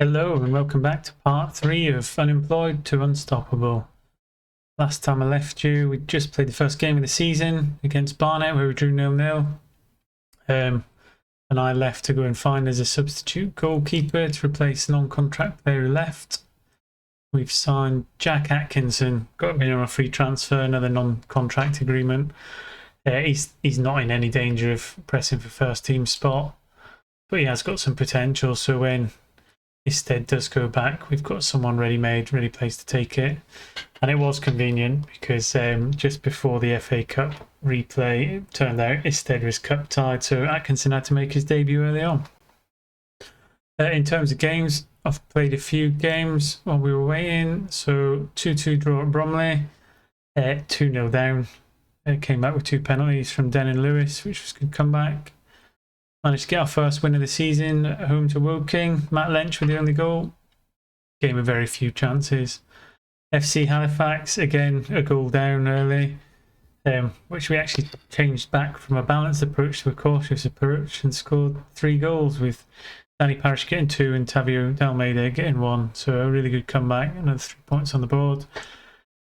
Hello and welcome back to part 3 of Unemployed to Unstoppable. Last time I left you, we just played the first game of the season against Barnet where we drew 0-0. And I left to go and find as a substitute goalkeeper to replace a non-contract player who left. We've signed Jack Atkinson, got him in on a free transfer, another non-contract agreement. He's not in any danger of pressing for first team spot, but he has got some potential, so when Isted does go back, we've got someone ready-made, ready placed to take it. And it was convenient because just before the FA Cup replay, it turned out Isted was cup tied, so Atkinson had to make his debut early on. In terms of games, I've played a few games while we were waiting. So 2-2 draw at Bromley, 2-0 down. Came back with 2 penalties from Den and Lewis, which was a good comeback. Managed to get our first win of the season at home to Woking. Matt Lynch with the only goal. Game of very few chances. FC Halifax, again, a goal down early, which we actually changed back from a balanced approach to a cautious approach and scored 3 goals with Danny Parish getting 2 and Tavio Dalmeida getting 1. So a really good comeback, another 3 points on the board.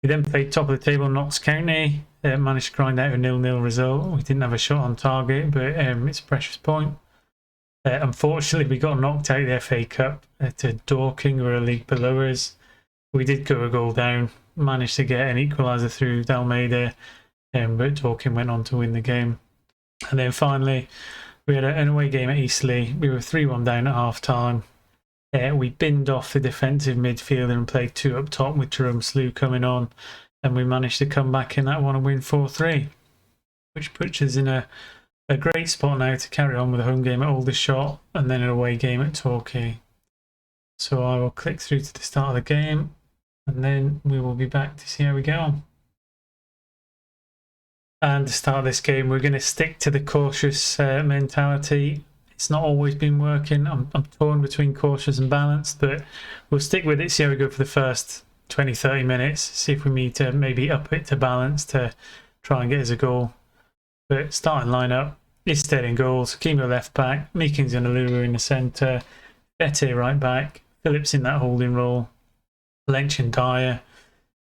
We then played top of the table Notts County. Managed to grind out a 0-0 result. We didn't have a shot on target, but it's a precious point. Unfortunately, we got knocked out of the FA Cup to Dorking, who are a league below us. We did go a goal down, managed to get an equaliser through Dalmeida, but Dorking went on to win the game. And then finally, we had an away game at Eastleigh. We were 3-1 down at half-time. We binned off the defensive midfielder and played 2 up top with Jerome Slew coming on. And we managed to come back in that one and win 4-3, which puts us in a great spot now to carry on with a home game at Aldershot and then an away game at Torquay. So I will click through to the start of the game and then we will be back to see how we get on. And to start this game, we're going to stick to the cautious mentality. It's not always been working. I'm torn between cautious and balanced, but we'll stick with it, see how we go for the first 20-30 minutes, see if we need to maybe up it to balance to try and get us a goal. But starting lineup, Isted in goals, Kimo left back, Meekins and Alulu in the centre, Bete right back, Phillips in that holding role, Lynch and Dyer,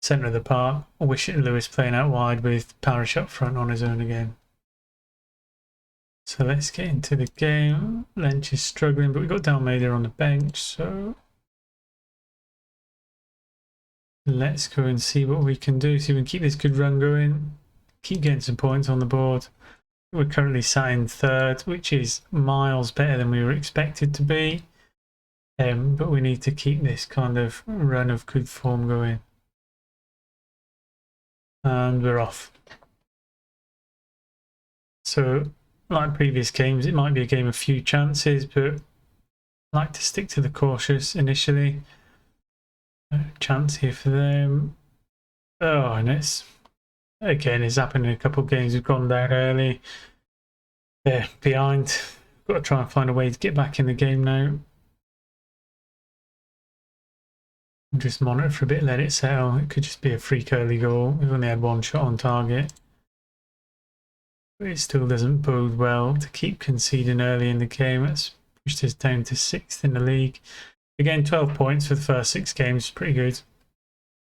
centre of the park, Wishart and Lewis playing out wide with Parish up front on his own again. So let's get into the game. Lynch is struggling, but we've got Dalmeida on the bench, so let's go and see what we can do. See if we can keep this good run going, keep getting some points on the board. We're currently sat in 3rd, which is miles better than we were expected to be. But we need to keep this kind of run of good form going. And we're off. So, like previous games, it might be a game of few chances, but I like to stick to the cautious initially. Chance here for them. Oh, and it's happened in a couple of games. We've gone down early. Behind. Got to try and find a way to get back in the game now. Just monitor for a bit, let it settle. It could just be a freak early goal. We've only had 1 shot on target. But it still doesn't bode well to keep conceding early in the game. It's pushed us down to 6th in the league. Again, 12 points for the first 6 games is pretty good.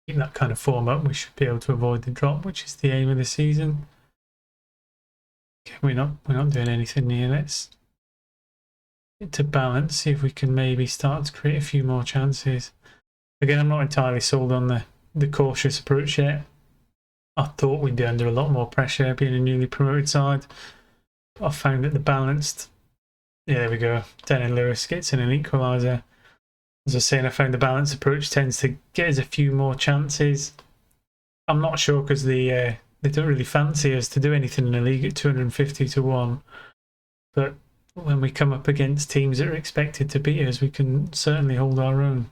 Keep that kind of form up, we should be able to avoid the drop, which is the aim of the season. Okay, we're not doing anything here. Let's get to balance, see if we can maybe start to create a few more chances. Again, I'm not entirely sold on the cautious approach yet. I thought we'd be under a lot more pressure being a newly promoted side. But I found that the balanced, yeah, there we go. Den and Lewis gets in an equaliser. As I was saying, I found the balanced approach tends to get us a few more chances. I'm not sure because they don't really fancy us to do anything in the league at 250 to 1. But when we come up against teams that are expected to beat us, we can certainly hold our own.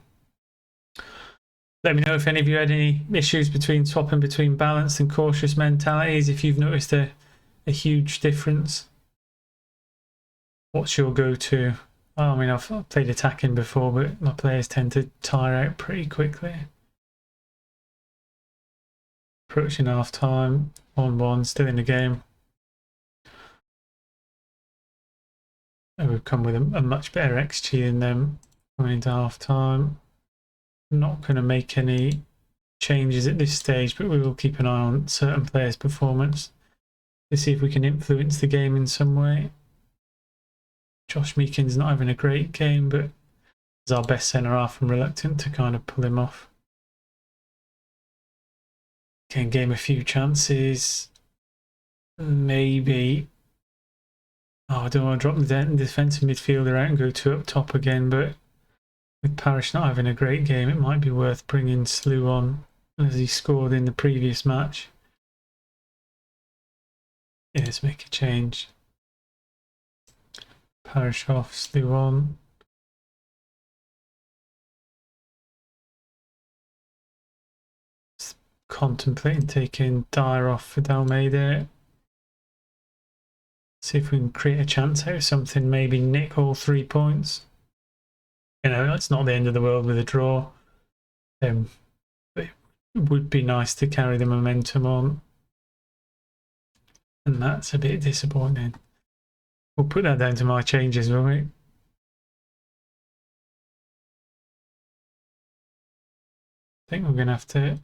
Let me know if any of you had any issues between swapping between balanced and cautious mentalities, if you've noticed a huge difference. What's your go-to? Oh, I mean, I've played attacking before, but my players tend to tire out pretty quickly. Approaching half time, 1-1, still in the game. And we've come with a much better XG than them. coming into half time. Not going to make any changes at this stage, but we will keep an eye on certain players' performance to see if we can influence the game in some way. Josh Meakin's not having a great game, but he's our best centre-half. I'm reluctant to kind of pull him off. Can game a few chances. Maybe. Oh, I don't want to drop the defensive midfielder out and go 2 up top again, but with Parish not having a great game, it might be worth bringing Slew on as he scored in the previous match. Yeah, let's make a change. Parish off, Slew on. Contemplating taking Dyer off for Dalmeida. See if we can create a chance out of something, maybe nick all 3 points. You know, it's not the end of the world with a draw. But it would be nice to carry the momentum on. And that's a bit disappointing. We'll put that down to my changes, won't we? I think we're going to have to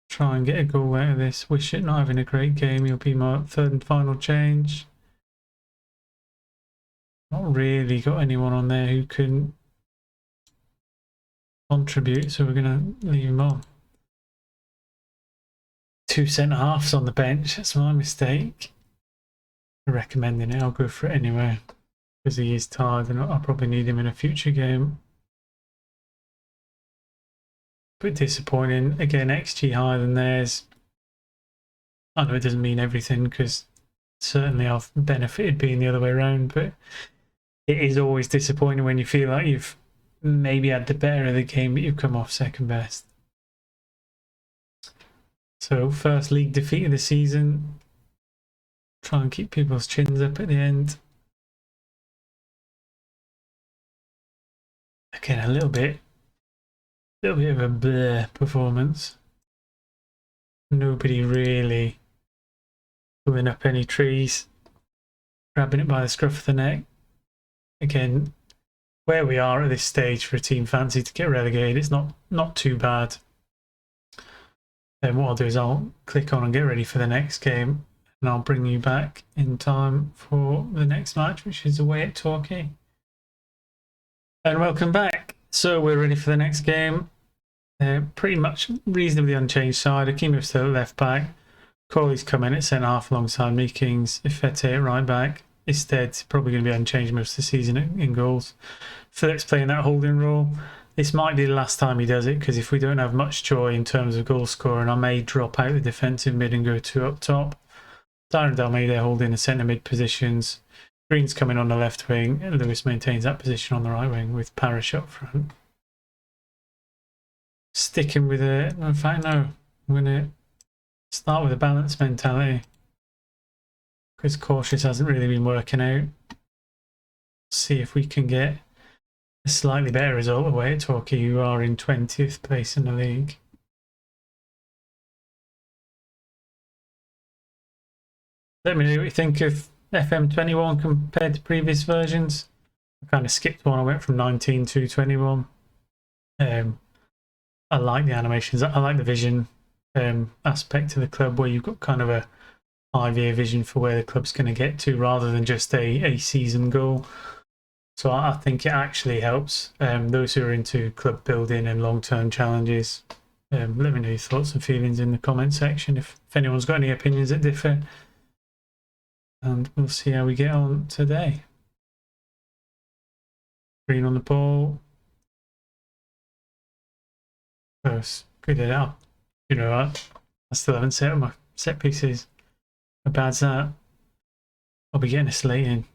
try and get a goal out of this. Wish it not having a great game. He'll be my third and final change. Not really got anyone on there who can contribute, so we're going to leave him on. 2 centre-halves on the bench. That's my mistake. Recommending it. I'll go for it anyway because he is tired and I'll probably need him in a future game. But disappointing. Again, XG higher than theirs. I know it doesn't mean everything because certainly I've benefited being the other way around, but it is always disappointing when you feel like you've maybe had the better of the game but you've come off second best. So first league defeat of the season. Try and keep people's chins up at the end. Again, a little bit of a bleh performance. Nobody really pulling up any trees, grabbing it by the scruff of the neck. Again, where we are at this stage for a team fancy to get relegated, it's not too bad. Then what I'll do is I'll click on and get ready for the next game, and I'll bring you back in time for the next match, which is away at Torquay. And welcome back. So we're ready for the next game. Pretty much reasonably unchanged side. Akimov's still at left back. Corley's come in at centre half alongside Meekings. Ifete at right back. Instead, probably going to be unchanged most of the season in goals. Phillips playing that holding role. This might be the last time he does it because if we don't have much joy in terms of goal scoring, I may drop out the defensive mid and go 2 up top. Darren Dalmeida holding the centre mid positions. Green's coming on the left wing. And Lewis maintains that position on the right wing with Parish up front. Sticking with it. In fact, no. I'm going to start with a balanced mentality because cautious hasn't really been working out. See if we can get a slightly better result away at Torquay, who are in 20th place in the league. Let me know what you think of FM21 compared to previous versions. I kind of skipped one. I went from 19 to 21. I like the animations. I like the vision aspect of the club where you've got kind of a 5-year vision for where the club's going to get to rather than just a season goal. So I think it actually helps those who are into club building and long-term challenges. Let me know your thoughts and feelings in the comment section if anyone's got any opinions that differ. And we'll see how we get on today. Green on the ball. First, good at that. You know what? I still haven't set up my set pieces. How bad's that? I'll be getting a slate in.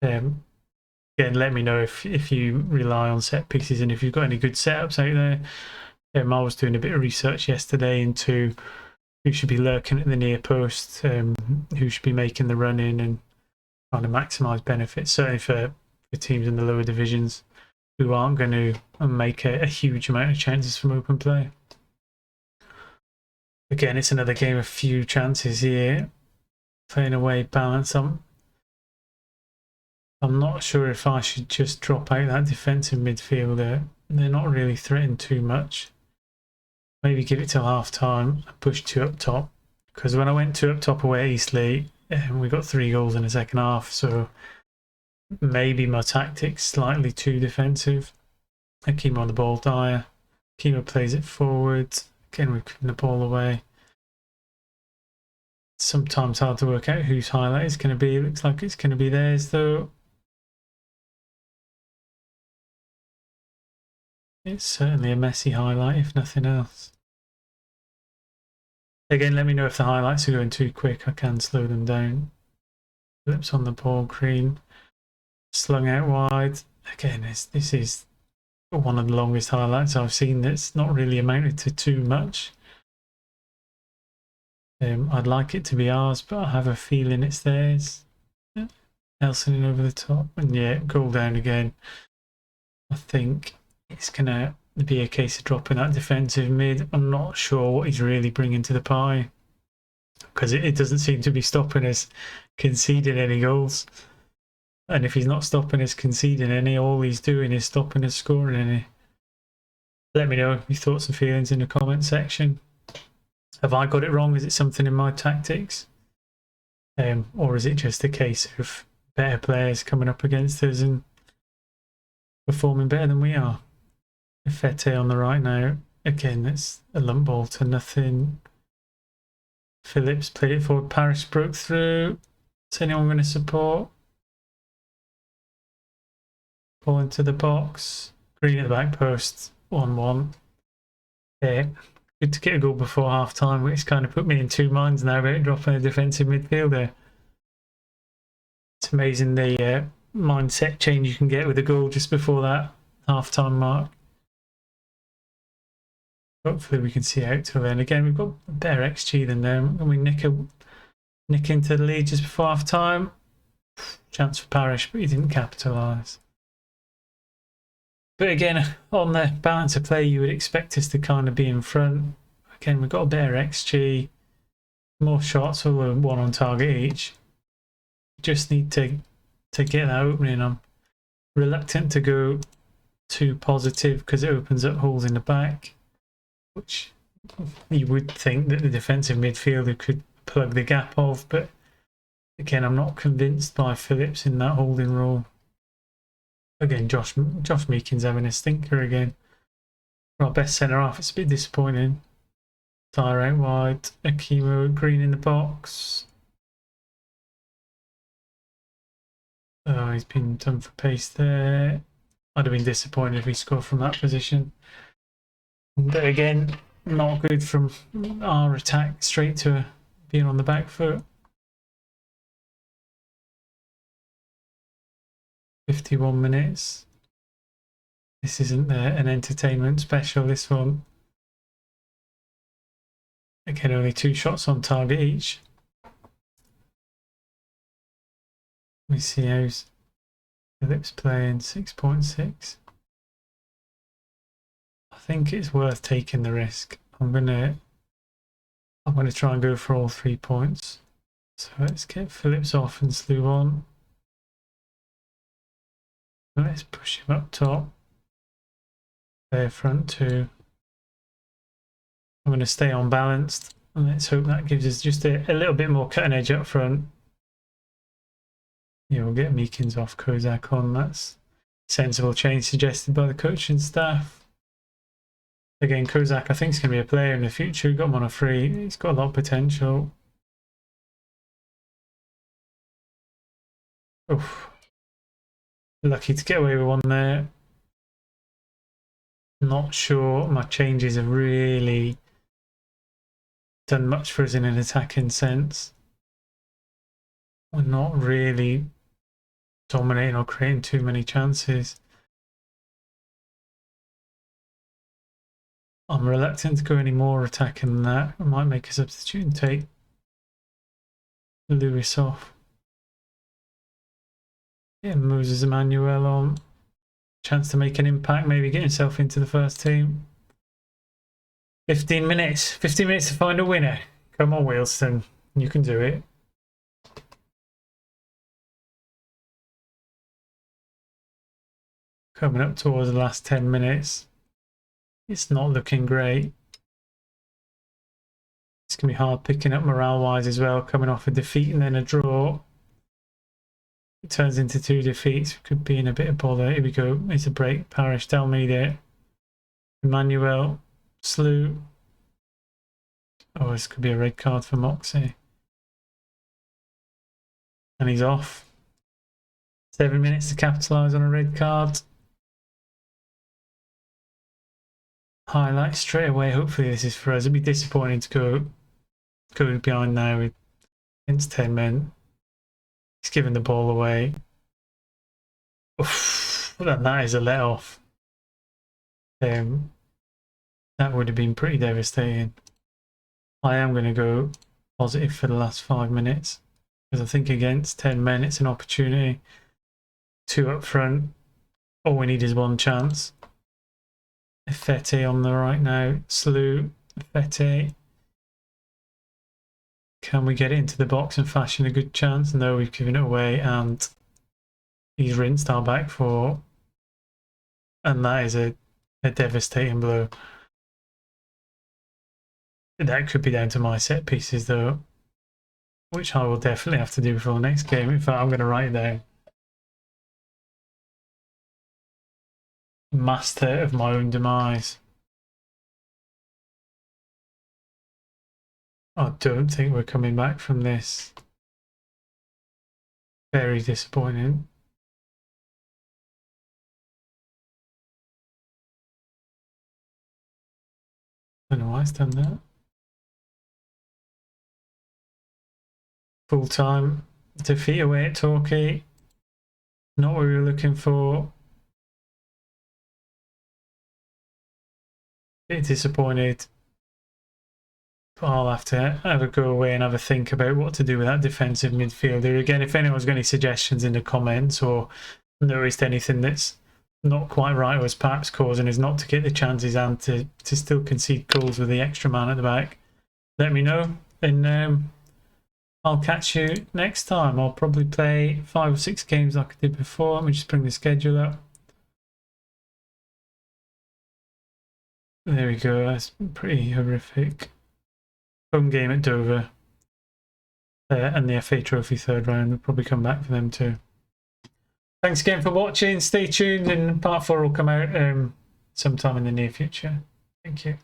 Again, let me know if you rely on set pieces and if you've got any good setups out there. I was doing a bit of research yesterday into who should be lurking at the near post, who should be making the run in and trying to maximise benefits, certainly for teams in the lower divisions who aren't going to make a huge amount of chances from open play. Again, it's another game of few chances here. Playing away balance. I'm not sure if I should just drop out that defensive midfielder. They're not really threatened too much. Maybe give it till half time and push 2 up top. Because when I went 2 up top away at Eastleigh, we got 3 goals in the second half. So maybe my tactics slightly too defensive. I keep on the ball Dyer. Kimo plays it forward. Again, we're giving the ball away. Sometimes hard to work out whose highlight it's going to be. It looks like it's going to be theirs though. It's certainly a messy highlight, if nothing else. Again, let me know if the highlights are going too quick. I can slow them down. Flips on the ball, Green. Slung out wide. Again, this is one of the longest highlights I've seen that's not really amounted to too much. I'd like it to be ours, but I have a feeling it's theirs. Nelson in over the top. And yeah, goal down again. I think it's going to be a case of dropping that defensive mid. I'm not sure what he's really bringing to the pie, because it doesn't seem to be stopping us conceding any goals. And if he's not stopping us conceding any, all he's doing is stopping us scoring any. Let me know your thoughts and feelings in the comment section. Have I got it wrong? Is it something in my tactics? Or is it just a case of better players coming up against us and performing better than we are? Fete on the right now. Again, it's a lump ball to nothing. Phillips played it forward. Parrish broke through. Is anyone going to support? Ball into the box. Green at the back post. 1-1. Yeah, good to get a goal before half time, which kind of put me in two minds now about dropping a defensive midfielder. It's amazing the mindset change you can get with a goal just before that half time mark. Hopefully we can see out till then. Again, we've got a better XG than them. And we nick into the lead just before half time. Chance for Parrish, but he didn't capitalise. But again, on the balance of play, you would expect us to kind of be in front. Again, we've got a better XG, more shots, all one on target each. Just need to get that opening. I'm reluctant to go too positive because it opens up holes in the back, which you would think that the defensive midfielder could plug the gap of. But again, I'm not convinced by Phillips in that holding role. Again, Josh Meakin's having a stinker again. For our best centre half, it's a bit disappointing. Dyer out wide. Akimo Green in the box. Oh, he's been done for pace there. I'd have been disappointed if he scored from that position. But again, not good from our attack straight to being on the back foot. 51 minutes. This isn't an entertainment special, this one. Again, only 2 shots on target each. Let me see how's Phillips playing. 6.6. I think it's worth taking the risk. I'm gonna try and go for all 3 points. So let's get Phillips off and Slew on. Let's push him up top. There, front 2. I'm going to stay unbalanced, and let's hope that gives us just a little bit more cutting edge up front. Yeah, we'll get Meekins off, Kozak on. That's a sensible change suggested by the coaching staff. Again, Kozak, I think, is going to be a player in the future. We got him on a free. He's got a lot of potential. Oof. Lucky to get away with one there. Not sure my changes have really done much for us in an attacking sense. We're not really dominating or creating too many chances. I'm reluctant to go any more attacking than that. I might make a substitute and take Lewis off. Yeah, Moses Emmanuel on. Chance to make an impact, maybe get himself into the first team. 15 minutes. 15 minutes to find a winner. Come on, Wealdstone. You can do it. coming up towards the last 10 minutes. It's not looking great. It's going to be hard picking up morale-wise as well, coming off a defeat and then a draw. It turns into 2 defeats. Could be in a bit of bother. Here we go. It's a break. Parish, Dalmeida, Emmanuel, Slew. Oh, this could be a red card for Moxie. And he's off. 7 minutes to capitalise on a red card. Highlight straight away. Hopefully this is for us. It'd be disappointing to go behind now with against 10 men. He's giving the ball away. Oof, that is a let off. That would have been pretty devastating. I am going to go positive for the last 5 minutes because I think against 10 men it's an opportunity. 2 up front. All we need is 1 chance. Fete on the right now. Slew. Fete. Can we get it into the box and fashion a good chance? No, we've given it away and he's rinsed our back 4. And that is a devastating blow. That could be down to my set pieces though, which I will definitely have to do for the next game. In fact, I'm going to write it down. Master of my own demise. I don't think we're coming back from this. Very disappointing. I don't know why it's done that. Full time defeat away at Torquay. Not what we were looking for. Bit disappointed. But I'll have to have a go away and have a think about what to do with that defensive midfielder. Again, if anyone's got any suggestions in the comments or noticed anything that's not quite right or is perhaps causing us not to get the chances and to still concede goals with the extra man at the back, let me know. And I'll catch you next time. I'll probably play 5 or 6 games like I did before. Let me just bring the schedule up. There we go. That's pretty horrific. Home game at Dover. And the FA Trophy 3rd round. We'll probably come back for them too. Thanks again for watching. Stay tuned and part 4 will come out sometime in the near future. Thank you.